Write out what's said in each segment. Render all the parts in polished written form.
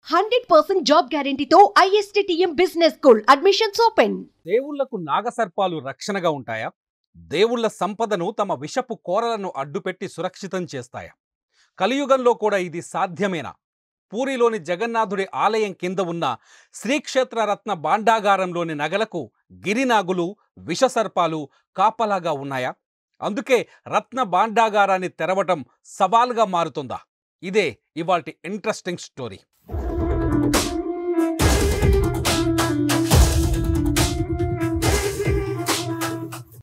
100% job గ్యారెంటీతో ISTTM business school admissions open. దేవుళ్లకు నాగసర్పాలు రక్షణగా ఉంటాయా? దేవుళ్ల సంపదను తమ విషపు కోరలను అడ్డుపెట్టి సురక్షితం చేస్తాయా? కలియుగంలో కూడా ఇది సాధ్యమేనా? పూరిలోని జగన్నాథుడి ఆలయం కింద ఉన్న శ్రీక్షేత్ర రత్న భాండాగారంలోని నగలకు గిరినాగులు, విషసర్పాలు కాపలాగా ఉన్నాయా? అందుకే రత్న భాండాగారాన్ని తెరవటం సవాల్గా మారుతుందా? ఇదే ఇవాల్టి ఇంట్రెస్టింగ్ స్టోరీ.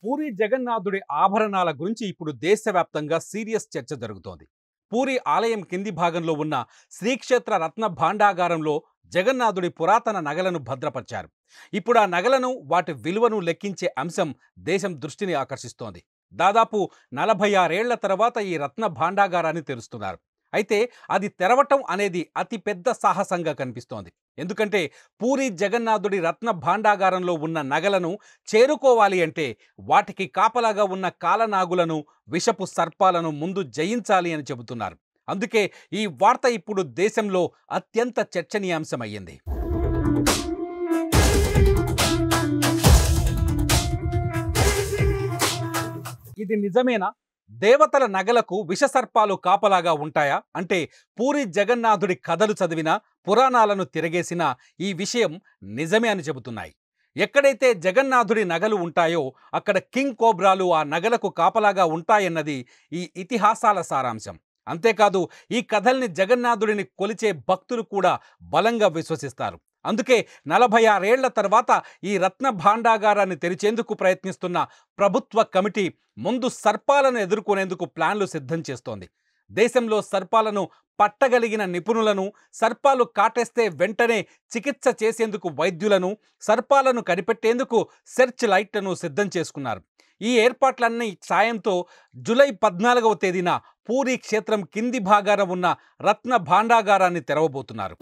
పూరి జగన్నాథుడి ఆభరణాల గురించి ఇప్పుడు దేశవ్యాప్తంగా సీరియస్ చర్చ జరుగుతోంది. పూరి ఆలయం కింది భాగంలో ఉన్న శ్రీక్షేత్ర రత్న భాండాగారంలో జగన్నాథుడి పురాతన నగలను భద్రపరిచారు. ఇప్పుడు ఆ నగలను, వాటి విలువను లెక్కించే అంశం దేశం దృష్టిని ఆకర్షిస్తోంది. దాదాపు 46 ఏళ్ల తర్వాత ఈ రత్న భాండాగారాన్ని తెరుస్తున్నారు. అయితే అది తెరవటం అనేది అతి పెద్ద సాహసంగా కనిపిస్తోంది. ఎందుకంటే పూరి జగన్నాథుడి రత్న భాండాగారంలో ఉన్న నగలను చేరుకోవాలి అంటే వాటికి కాపలాగా ఉన్న కాలనాగులను, విషపు సర్పాలను ముందు జయించాలి అని చెబుతున్నారు. అందుకే ఈ వార్త ఇప్పుడు దేశంలో అత్యంత చర్చనీయాంశమయ్యింది. ఇది నిజమేనా? దేవతల నగలకు విషసర్పాలు కాపలాగా ఉంటాయా అంటే పూరి జగన్నాథుడి కథలు చదివినా, పురాణాలను తిరగేసినా ఈ విషయం నిజమే అని చెబుతున్నాయి. ఎక్కడైతే జగన్నాథుడి నగలు ఉంటాయో అక్కడ కింగ్ కోబ్రాలు ఆ నగలకు కాపలాగా ఉంటాయన్నది ఈ ఇతిహాసాల సారాంశం. అంతేకాదు ఈ కథల్ని జగన్నాథుడిని కొలిచే భక్తులు కూడా బలంగా విశ్వసిస్తారు. అందుకే 46 ఏళ్ల తర్వాత ఈ రత్న భాండాగారాన్ని తెరిచేందుకు ప్రయత్నిస్తున్న ప్రభుత్వ కమిటీ ముందు సర్పాలను ఎదుర్కొనేందుకు ప్లాన్లు సిద్ధం చేస్తోంది. దేశంలో సర్పాలను పట్టగలిగిన నిపుణులను, సర్పాలు కాటేస్తే వెంటనే చికిత్స చేసేందుకు వైద్యులను, సర్పాలను కనిపెట్టేందుకు సెర్చ్ లైట్లను సిద్ధం చేసుకున్నారు. ఈ ఏర్పాట్లన్నీ సాయంతో జూలై 14వ తేదీన పూరి క్షేత్రం కింది భాగాన ఉన్న రత్న భాండాగారాన్ని తెరవబోతున్నారు.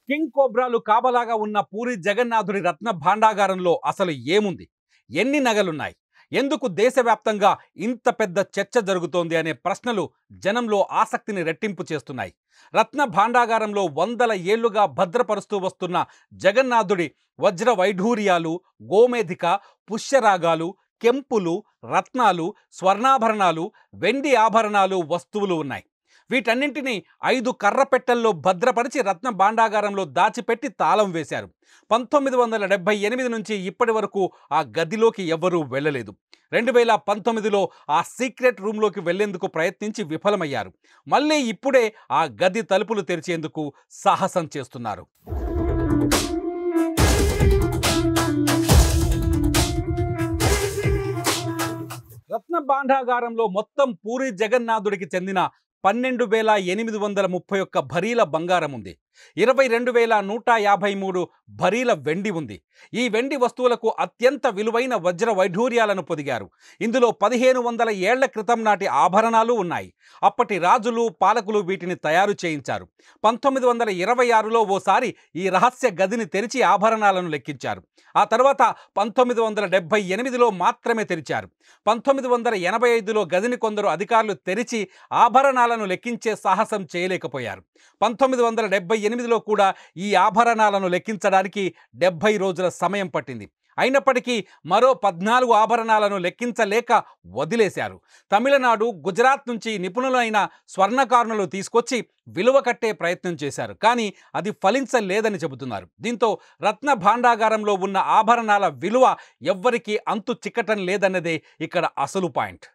కింగ్ కోబ్రాలు కాపలాగా ఉన్న పూరి జగన్నాథుడి రత్న భాండాగారంలో అసలు ఏముంది? ఎన్ని నగలున్నాయి? ఎందుకు దేశవ్యాప్తంగా ఇంత పెద్ద చర్చ జరుగుతోంది అనే ప్రశ్నలు జనంలో ఆసక్తిని రెట్టింపు చేస్తున్నాయి. రత్న భాండాగారంలో వందల ఏళ్లుగా భద్రపరుస్తూ వస్తున్న జగన్నాథుడి వజ్ర వైఢూర్యాలు, గోమేధిక, పుష్యరాగాలు, కెంపులు, రత్నాలు, స్వర్ణాభరణాలు, వెండి ఆభరణాలు, వస్తువులు ఉన్నాయి. వీటన్నింటినీ 5 కర్రపెట్టెల్లో భద్రపరిచి రత్న భాండాగారంలో దాచిపెట్టి తాళం వేశారు. 1978 నుంచి ఇప్పటి వరకు ఆ గదిలోకి ఎవ్వరూ వెళ్ళలేదు. 2019లో ఆ సీక్రెట్ రూమ్లోకి వెళ్లేందుకు ప్రయత్నించి విఫలమయ్యారు. మళ్ళీ ఇప్పుడే ఆ గది తలుపులు తెరిచేందుకు సాహసం చేస్తున్నారు. రత్న భాండాగారంలో మొత్తం పూరి జగన్నాథుడికి చెందిన 12,831 భరీల బంగారం ఉంది. 22,153 భరీల వెండి ఉంది. ఈ వెండి వస్తువులకు అత్యంత విలువైన వజ్ర వైఢూర్యాలను పొదిగారు. ఇందులో 1500 ఏళ్ల క్రితం నాటి ఆభరణాలు ఉన్నాయి. అప్పటి రాజులు, పాలకులు వీటిని తయారు చేయించారు. 1926లో ఓసారి ఈ రహస్య గదిని తెరిచి ఆభరణాలను లెక్కించారు. ఆ తర్వాత 1978లో మాత్రమే తెరిచారు. 1985లో గదిని కొందరు అధికారులు తెరిచి ఆభరణాలను లెక్కించే సాహసం చేయలేకపోయారు. 1978లో కూడా ఈ ఆభరణాలను లెక్కించడానికి 70 రోజుల సమయం పట్టింది. అయినప్పటికీ మరో 14 ఆభరణాలను లెక్కించలేక వదిలేశారు. తమిళనాడు, గుజరాత్ నుంచి నిపుణులైన స్వర్ణకారులను తీసుకొచ్చి విలువ కట్టే ప్రయత్నం చేశారు. కానీ అది ఫలించలేదని చెబుతున్నారు. దీంతో రత్న భాండాగారంలో ఉన్న ఆభరణాల విలువ ఎవ్వరికీ అంతు చిక్కటం లేదన్నదే ఇక్కడ అసలు పాయింట్.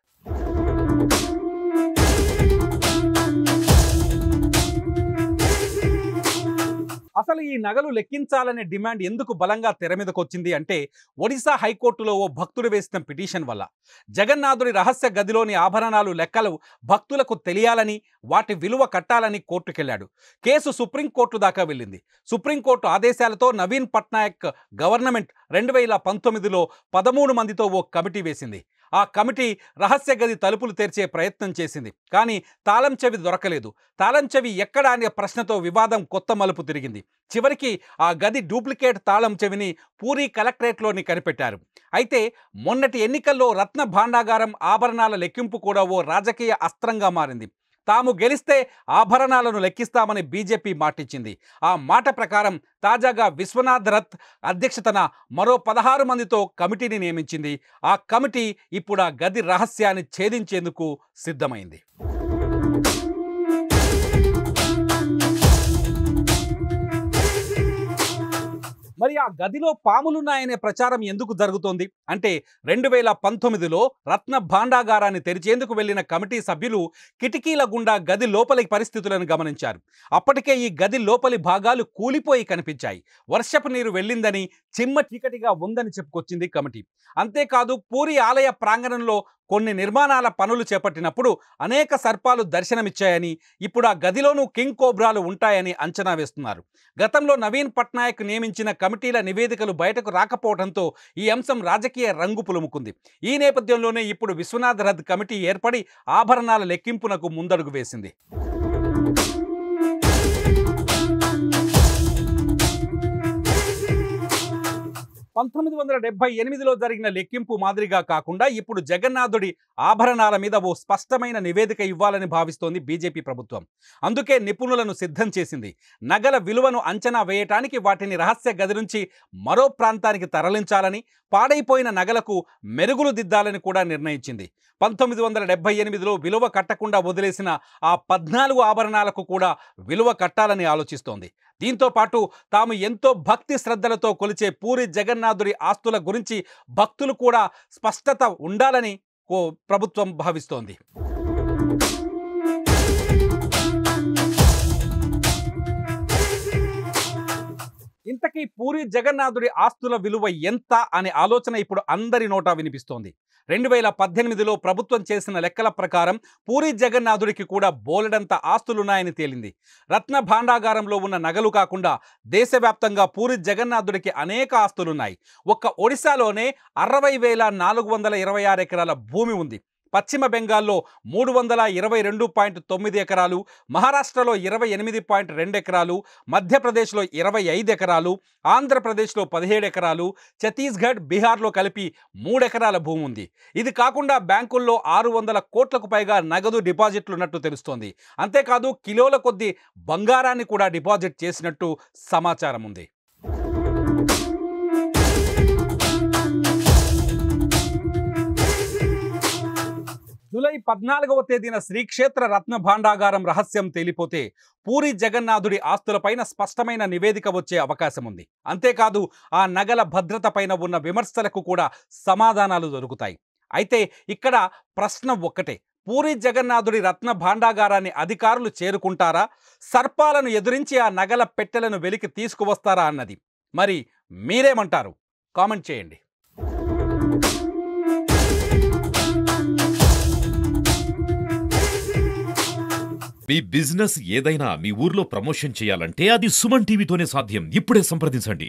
అసలు ఈ నగలు లెక్కించాలనే డిమాండ్ ఎందుకు బలంగా తెర మీదకు వచ్చింది అంటే ఒడిశా హైకోర్టులో ఓ భక్తుడు వేసిన పిటిషన్ వల్ల. జగన్నాథుడి రహస్య గదిలోని ఆభరణాలు లెక్కలు భక్తులకు తెలియాలని, వాటి విలువ కట్టాలని కోర్టుకెళ్లాడు. కేసు సుప్రీంకోర్టు దాకా వెళ్ళింది. సుప్రీంకోర్టు ఆదేశాలతో నవీన్ పట్నాయక్ గవర్నమెంట్ 2019లో 13 మందితో ఓ కమిటీ వేసింది. ఆ కమిటీ రహస్య గది తలుపులు తెరిచే ప్రయత్నం చేసింది. కానీ తాళం చెవి దొరకలేదు. తాళం చెవి ఎక్కడా అనే ప్రశ్నతో వివాదం కొత్త మలుపు తిరిగింది. చివరికి ఆ గది డూప్లికేట్ తాళం చెవిని పూరి కలెక్టరేట్లోని కనిపెట్టారు. అయితే మొన్నటి ఎన్నికల్లో రత్న భాండాగారం ఆభరణాల లెక్కింపు కూడా ఓ రాజకీయ అస్త్రంగా మారింది. తాము గెలిస్తే ఆభరణాలను లెక్కిస్తామని బీజేపీ మాటిచ్చింది. ఆ మాట ప్రకారం తాజాగా విశ్వనాథ్ రథ్ అధ్యక్షతన మరో 16 మందితో కమిటీని నియమించింది. ఆ కమిటీ ఇప్పుడు ఆ గది రహస్యాన్ని ఛేదించేందుకు సిద్ధమైంది. మరి ఆ గదిలో పాములున్నాయనే ప్రచారం ఎందుకు జరుగుతోంది అంటే 2019లో రత్న భాండాగారాన్ని తెరిచేందుకు వెళ్లిన కమిటీ సభ్యులు కిటికీల గుండా గది లోపలి పరిస్థితులను గమనించారు. అప్పటికే ఈ గది లోపలి భాగాలు కూలిపోయి కనిపించాయి. వర్షపు నీరు వెళ్ళిందని, చిమ్మ చీకటిగా ఉందని చెప్పుకొచ్చింది కమిటీ. అంతేకాదు పూరి ఆలయ ప్రాంగణంలో కొన్ని నిర్మాణాల పనులు చేపట్టినప్పుడు అనేక సర్పాలు దర్శనమిచ్చాయని, ఇప్పుడు ఆ గదిలోనూ కింగ్ కోబ్రాలు ఉంటాయని అంచనా వేస్తున్నారు. గతంలో నవీన్ పట్నాయక్ నియమించిన కమిటీల నివేదికలు బయటకు రాకపోవడంతో ఈ అంశం రాజకీయ రంగు పులుముకుంది. ఈ నేపథ్యంలోనే ఇప్పుడు విశ్వనాథ్ రథ్ కమిటీ ఏర్పడి ఆభరణాల లెక్కింపునకు ముందడుగు వేసింది. 1978లో జరిగిన లెక్కింపు మాదిరిగా కాకుండా ఇప్పుడు జగన్నాథుడి ఆభరణాల మీద ఓ స్పష్టమైన నివేదిక ఇవ్వాలని భావిస్తోంది బీజేపీ ప్రభుత్వం. అందుకే నిపుణులను సిద్ధం చేసింది. నగల విలువను అంచనా వేయటానికి వాటిని రహస్య గది నుంచి మరో ప్రాంతానికి తరలించాలని, పాడైపోయిన నగలకు మెరుగులు దిద్దాలని కూడా నిర్ణయించింది. 1978లో విలువ కట్టకుండా వదిలేసిన ఆ 14 ఆభరణాలకు కూడా విలువ కట్టాలని ఆలోచిస్తోంది. దీంతో పాటు తాము ఎంతో భక్తి శ్రద్ధలతో కొలిచే పూరి జగన్నాథుడి ఆస్తుల గురించి భక్తులు కూడా స్పష్టత ఉండాలని ప్రభుత్వం భావిస్తోంది. ఇంతకీ పూరి జగన్నాథుడి ఆస్తుల విలువ ఎంత అనే ఆలోచన ఇప్పుడు అందరి నోటా వినిపిస్తోంది. 2018లో ప్రభుత్వం చేసిన లెక్కల ప్రకారం పూరి జగన్నాథుడికి కూడా బోలెడంత ఆస్తులున్నాయని తేలింది. రత్న భాండాగారంలో ఉన్న నగలు కాకుండా దేశవ్యాప్తంగా పూరి జగన్నాథుడికి అనేక ఆస్తులున్నాయి. ఒక్క ఒడిశాలోనే 60,426 ఎకరాల భూమి ఉంది. పశ్చిమ బెంగాల్లో 322.9 ఎకరాలు, మహారాష్ట్రలో 28.2 ఎకరాలు, మధ్యప్రదేశ్లో 25 ఎకరాలు, ఆంధ్రప్రదేశ్లో 17 ఎకరాలు, ఛత్తీస్గఢ్, బీహార్లో కలిపి 3 ఎకరాల భూమి ఉంది. ఇది కాకుండా బ్యాంకుల్లో 600 కోట్లకు పైగా నగదు డిపాజిట్లున్నట్టు తెలుస్తోంది. అంతేకాదు కిలోల కొద్దీ బంగారాన్ని కూడా డిపాజిట్ చేసినట్టు సమాచారం ఉంది. జూలై 14వ తేదీన శ్రీక్షేత్ర రత్న భాండాగారం రహస్యం తేలిపోతే పూరి జగన్నాథుడి ఆస్తులపైన స్పష్టమైన నివేదిక వచ్చే అవకాశం ఉంది. అంతేకాదు ఆ నగల భద్రత పైన ఉన్న విమర్శలకు కూడా సమాధానాలు దొరుకుతాయి. అయితే ఇక్కడ ప్రశ్న ఒక్కటే, పూరి జగన్నాథుడి రత్న భాండాగారాన్ని అధికారులు చేరుకుంటారా, సర్పాలను ఎదురించి ఆ నగల పెట్టెలను వెలికి తీసుకువస్తారా అన్నది. మరి మీరేమంటారు? కామెంట్ చేయండి. మీ బిజినెస్ ఏదైనా మీ ఊర్లో ప్రమోషన్ చేయాలంటే అది సుమన్ టీవీతోనే సాధ్యం. ఇప్పుడే సంప్రదించండి.